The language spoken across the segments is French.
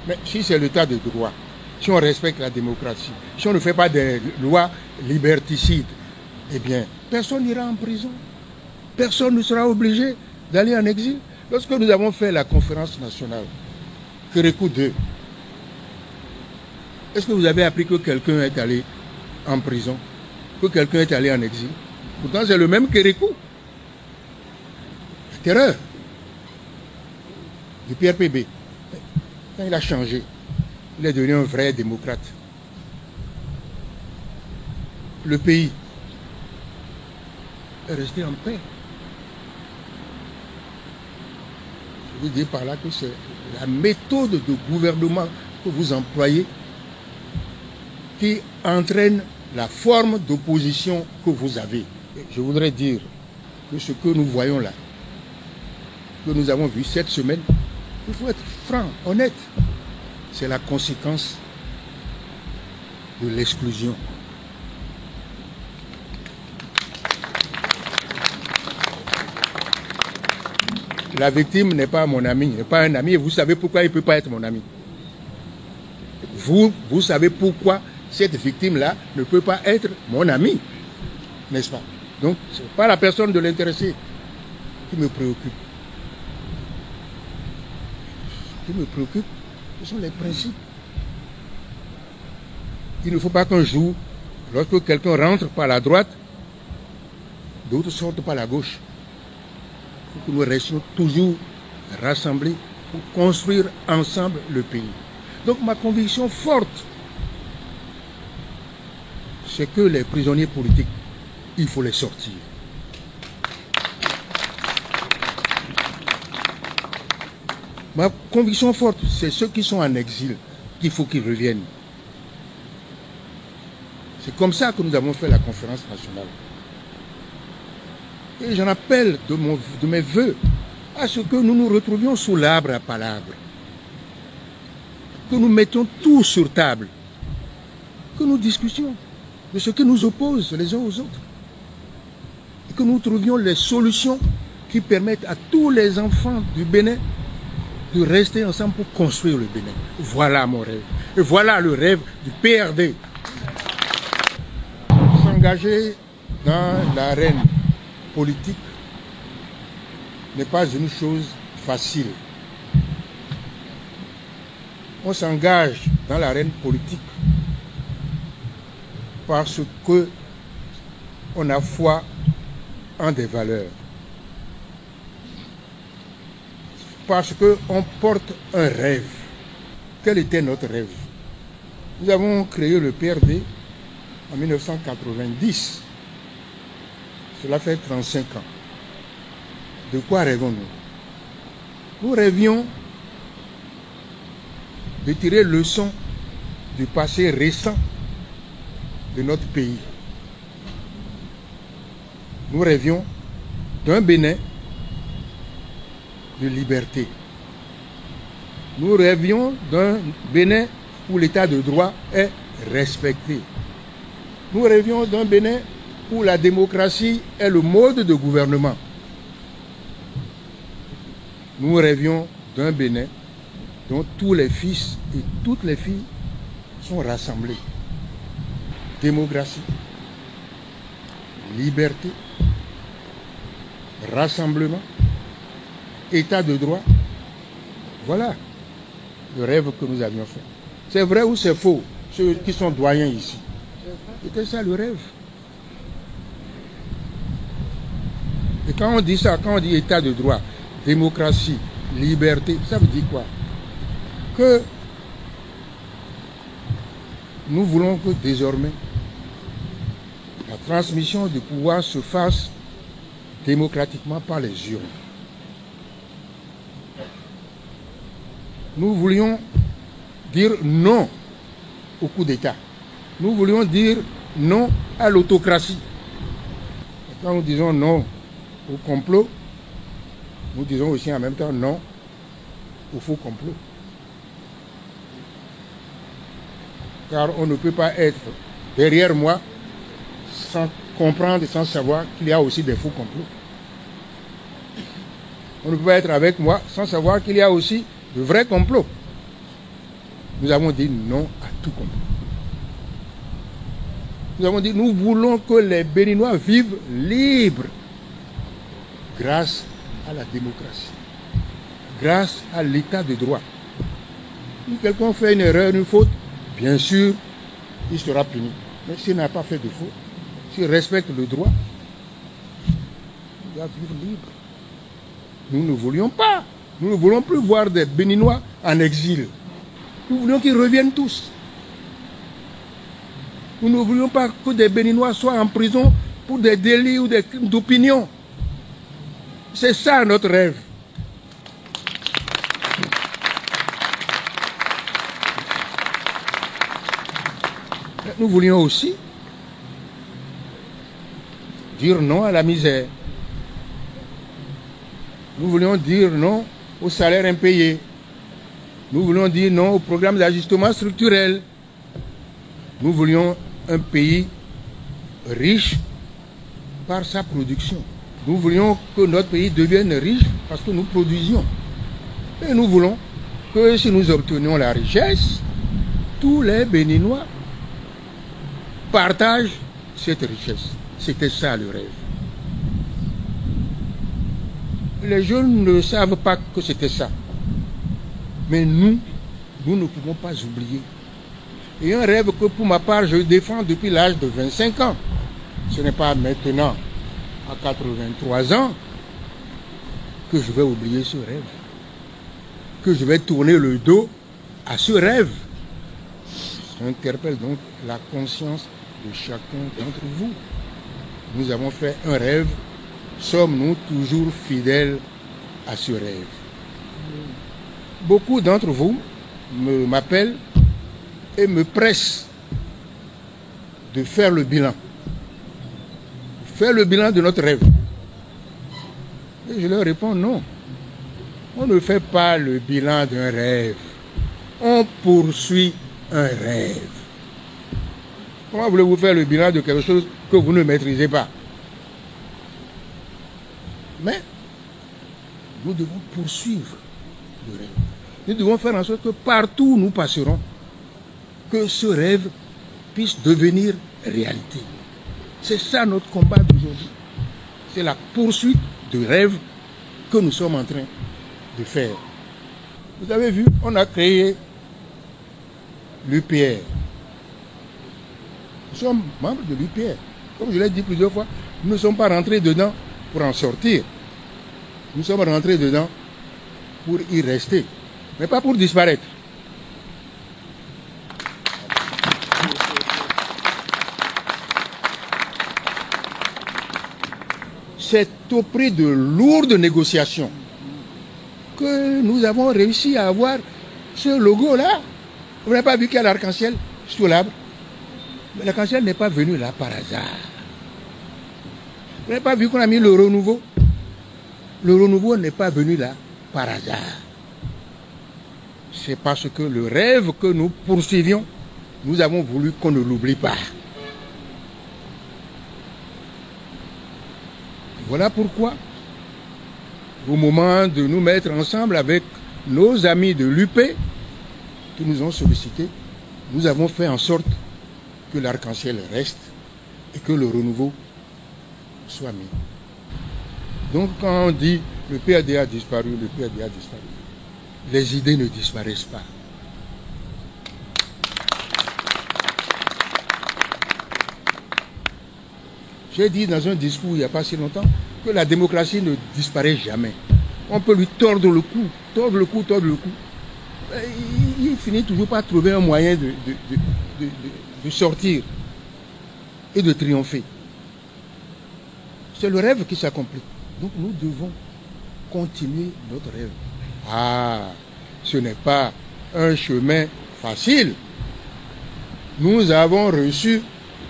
Mais si c'est l'état de droit, si on respecte la démocratie, si on ne fait pas des lois liberticides, eh bien, personne n'ira en prison. Personne ne sera obligé d'aller en exil. Lorsque nous avons fait la conférence nationale, Kérékou 2, est-ce que vous avez appris que quelqu'un est allé en prison, que quelqu'un est allé en exil? Pourtant, c'est le même Kérékou. La terreur du PRPB. Quand il a changé, il est devenu un vrai démocrate. Le pays est resté en paix. Je veux dire par là que c'est la méthode de gouvernement que vous employez qui entraîne la forme d'opposition que vous avez. Je voudrais dire que ce que nous voyons là, que nous avons vu cette semaine, il faut être franc, honnête. C'est la conséquence de l'exclusion. La victime n'est pas mon ami, n'est pas un ami, et vous savez pourquoi il ne peut pas être mon ami. Vous savez pourquoi cette victime-là ne peut pas être mon ami, n'est-ce pas? Donc, ce n'est pas la personne de l'intéressé qui me préoccupe. Ce qui me préoccupe, ce sont les principes. Il ne faut pas qu'un jour, lorsque quelqu'un rentre par la droite, d'autres sortent par la gauche. Il faut que nous restions toujours rassemblés pour construire ensemble le pays. Donc ma conviction forte, c'est que les prisonniers politiques, il faut les sortir. Ma conviction forte, c'est ceux qui sont en exil, qu'il faut qu'ils reviennent. C'est comme ça que nous avons fait la conférence nationale. Et j'en appelle de mes voeux à ce que nous nous retrouvions sous l'arbre à palabres. Que nous mettions tout sur table. Que nous discutions de ce qui nous oppose les uns aux autres. Et que nous trouvions les solutions qui permettent à tous les enfants du Bénin de rester ensemble pour construire le Bénin. Voilà mon rêve. Et voilà le rêve du PRD. S'engager dans l'arène politique n'est pas une chose facile. On s'engage dans l'arène politique parce que on a foi en des valeurs. Parce qu'on porte un rêve. Quel était notre rêve? Nous avons créé le PRD en 1990. Cela fait 35 ans. De quoi rêvons-nous? Nous rêvions de tirer leçon du passé récent de notre pays. Nous rêvions d'un Bénin de liberté. Nous rêvions d'un Bénin où l'état de droit est respecté. Nous rêvions d'un Bénin où la démocratie est le mode de gouvernement. Nous rêvions d'un Bénin dont tous les fils et toutes les filles sont rassemblés. Démocratie, liberté, rassemblement, état de droit. Voilà le rêve que nous avions fait. C'est vrai ou c'est faux, ceux qui sont doyens ici? C'était ça le rêve. Et quand on dit ça, quand on dit état de droit, démocratie, liberté, ça veut dire quoi? Que nous voulons que désormais la transmission du pouvoir se fasse démocratiquement par les urnes. Nous voulions dire non au coup d'État. Nous voulions dire non à l'autocratie. Quand nous disons non au complot, nous disons aussi en même temps non au faux complot. Car on ne peut pas être derrière moi sans comprendre et sans savoir qu'il y a aussi des faux complots. On ne peut pas être avec moi sans savoir qu'il y a aussi de vrais complots. nous avons dit non à tout complot. Nous avons dit, nous voulons que les Béninois vivent libres grâce à la démocratie, grâce à l'état de droit. Si quelqu'un fait une erreur, une faute, bien sûr, il sera puni. Mais s'il n'a pas fait de faute, s'il respecte le droit, il doit vivre libre. Nous ne voulions pas. Nous ne voulons plus voir des Béninois en exil. Nous voulions qu'ils reviennent tous. Nous ne voulions pas que des Béninois soient en prison pour des délits ou des crimes d'opinion. C'est ça notre rêve. Nous voulions aussi dire non à la misère. Nous voulions dire non aux salaires impayés. Nous voulions dire non au programme d'ajustement structurel. Nous voulions un pays riche par sa production. Nous voulions que notre pays devienne riche parce que nous produisions. Et nous voulons que si nous obtenions la richesse, tous les Béninois partagent cette richesse. C'était ça le rêve. Les jeunes ne savent pas que c'était ça. Mais nous ne pouvons pas oublier. Et un rêve que pour ma part je défends depuis l'âge de 25 ans. Ce n'est pas maintenant, à 83 ans, que je vais oublier ce rêve. Que je vais tourner le dos à ce rêve. Ça interpelle donc la conscience de chacun d'entre vous. Nous avons fait un rêve. Sommes-nous toujours fidèles à ce rêve? Beaucoup d'entre vous m'appellent et me pressent de faire le bilan. Faire le bilan de notre rêve. Et je leur réponds non. On ne fait pas le bilan d'un rêve. On poursuit un rêve. Comment voulez-vous faire le bilan de quelque chose que vous ne maîtrisez pas? Mais nous devons poursuivre le rêve. Nous devons faire en sorte que partout où nous passerons, que ce rêve puisse devenir réalité. C'est ça notre combat d'aujourd'hui. C'est la poursuite du rêve que nous sommes en train de faire. Vous avez vu, on a créé l'UPR. Nous sommes membres de l'UPR. Comme je l'ai dit plusieurs fois, nous ne sommes pas rentrés dedans pour en sortir. Nous sommes rentrés dedans pour y rester, mais pas pour disparaître. C'est au prix de lourdes négociations que nous avons réussi à avoir ce logo-là. Vous n'avez pas vu qu'il y a l'arc-en-ciel sous l'arbre? Mais l'arc-en-ciel n'est pas venu là par hasard. Vous n'avez pas vu qu'on a mis le renouveau? Le renouveau n'est pas venu là par hasard. C'est parce que le rêve que nous poursuivions, nous avons voulu qu'on ne l'oublie pas. Voilà pourquoi, au moment de nous mettre ensemble avec nos amis de l'UP qui nous ont sollicités, nous avons fait en sorte que l'arc-en-ciel reste et que le renouveau soit mis. Donc quand on dit le PAD a disparu, le PAD a disparu, les idées ne disparaissent pas. J'ai dit dans un discours il n'y a pas si longtemps que la démocratie ne disparaît jamais. On peut lui tordre le cou, tordre le cou, tordre le cou. Il finit toujours par trouver un moyen de sortir et de triompher. C'est le rêve qui s'accomplit. Donc nous devons continuer notre rêve. Ah, ce n'est pas un chemin facile. Nous avons reçu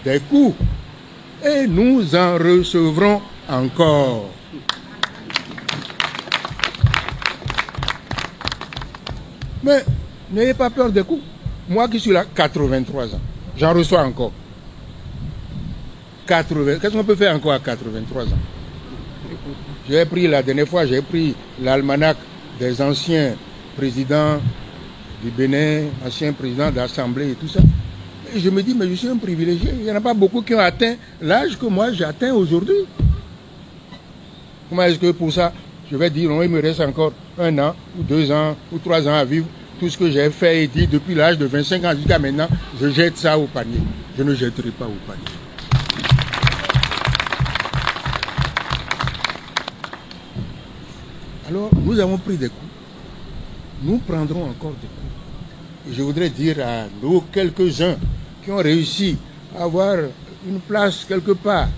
des coups et nous en recevrons encore. Mais n'ayez pas peur des coups. Moi qui suis là, 83 ans, j'en reçois encore. Qu'est-ce qu'on peut faire encore à 83 ans? J'ai pris la dernière fois, j'ai pris l'almanach des anciens présidents du Bénin, ancien président d'Assemblée et tout ça. Et je me dis, mais je suis un privilégié. Il n'y en a pas beaucoup qui ont atteint l'âge que moi j'atteins aujourd'hui. Comment est-ce que pour ça, je vais dire, non, il me reste encore 1 an, ou 2 ans, ou 3 ans à vivre. Tout ce que j'ai fait et dit depuis l'âge de 25 ans jusqu'à maintenant, je jette ça au panier. Je ne jetterai pas au panier. Alors, nous avons pris des coups. Nous prendrons encore des coups. Et je voudrais dire à nos quelques-uns qui ont réussi à avoir une place quelque part,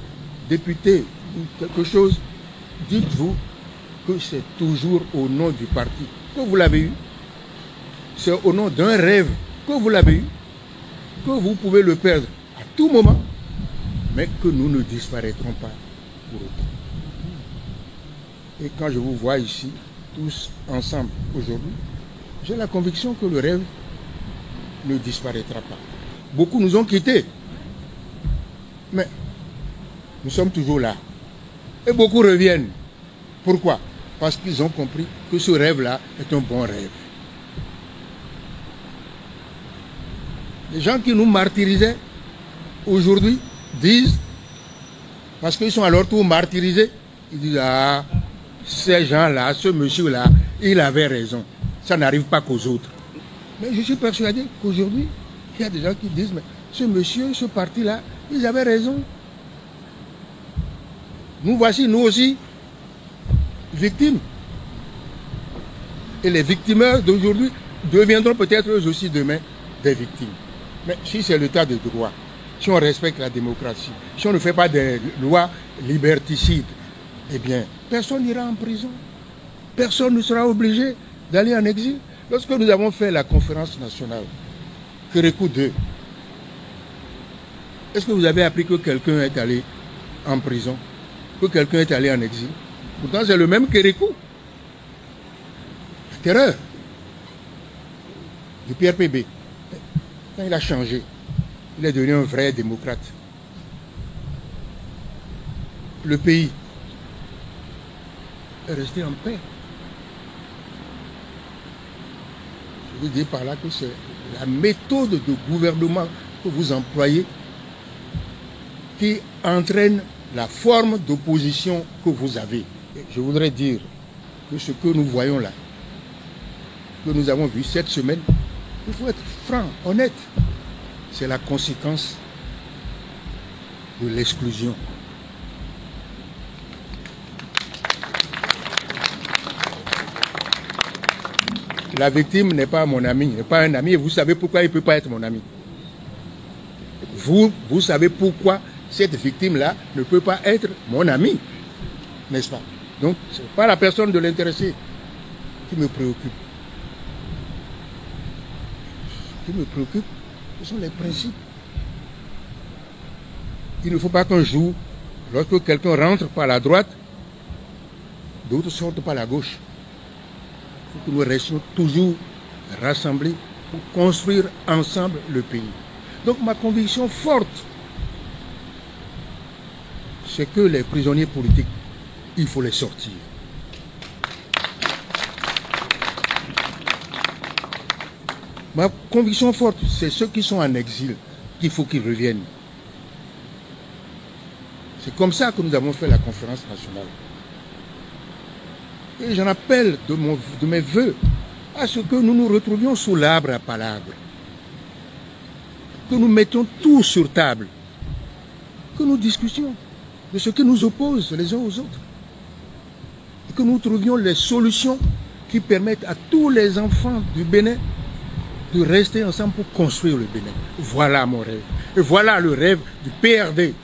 député, ou quelque chose, dites-vous que c'est toujours au nom du parti que vous l'avez eu. C'est au nom d'un rêve que vous l'avez eu, que vous pouvez le perdre à tout moment, mais que nous ne disparaîtrons pas pour autant. Et quand je vous vois ici, tous ensemble aujourd'hui, j'ai la conviction que le rêve ne disparaîtra pas. Beaucoup nous ont quittés, mais nous sommes toujours là. Et beaucoup reviennent. Pourquoi? Parce qu'ils ont compris que ce rêve-là est un bon rêve. Les gens qui nous martyrisaient aujourd'hui disent, parce qu'ils sont à leur tour martyrisés, ils disent, ah, ces gens-là, ce monsieur-là, il avait raison. Ça n'arrive pas qu'aux autres. Mais je suis persuadé qu'aujourd'hui, il y a des gens qui disent, mais ce monsieur, ce parti-là, ils avaient raison. Nous voici, nous aussi, victimes. Et les victimeurs d'aujourd'hui deviendront peut-être eux aussi demain des victimes. Mais si c'est l'état de droit, si on respecte la démocratie, si on ne fait pas des lois liberticides, eh bien, personne n'ira en prison. Personne ne sera obligé d'aller en exil. Lorsque nous avons fait la conférence nationale, Kérékou 2, est-ce que vous avez appris que quelqu'un est allé en prison, que quelqu'un est allé en exil? Pourtant, c'est le même Kérékou. La terreur du PRPB. Quand il a changé, il est devenu un vrai démocrate. Le pays est resté en paix. Je veux dire par là que c'est la méthode de gouvernement que vous employez qui entraîne la forme d'opposition que vous avez. Et je voudrais dire que ce que nous voyons là, que nous avons vu cette semaine, il faut être franc, honnête. C'est la conséquence de l'exclusion. La victime n'est pas mon ami, n'est pas un ami, et vous savez pourquoi il ne peut pas être mon ami. Vous savez pourquoi cette victime-là ne peut pas être mon ami, n'est-ce pas? Donc, ce n'est pas la personne de l'intéressé qui me préoccupe. Ce qui me préoccupe, ce sont les principes. Il ne faut pas qu'un jour, lorsque quelqu'un rentre par la droite, d'autres sortent par la gauche. Il faut que nous restions toujours rassemblés pour construire ensemble le pays. Donc ma conviction forte, c'est que les prisonniers politiques, il faut les sortir. Ma conviction forte, c'est ceux qui sont en exil, qu'il faut qu'ils reviennent. C'est comme ça que nous avons fait la conférence nationale. Et j'en appelle de mes voeux à ce que nous nous retrouvions sous l'arbre à palabres. Que nous mettions tout sur table. Que nous discutions de ce qui nous oppose les uns aux autres. Et que nous trouvions les solutions qui permettent à tous les enfants du Bénin de rester ensemble pour construire le Bénin. Voilà mon rêve. Et voilà le rêve du PRD.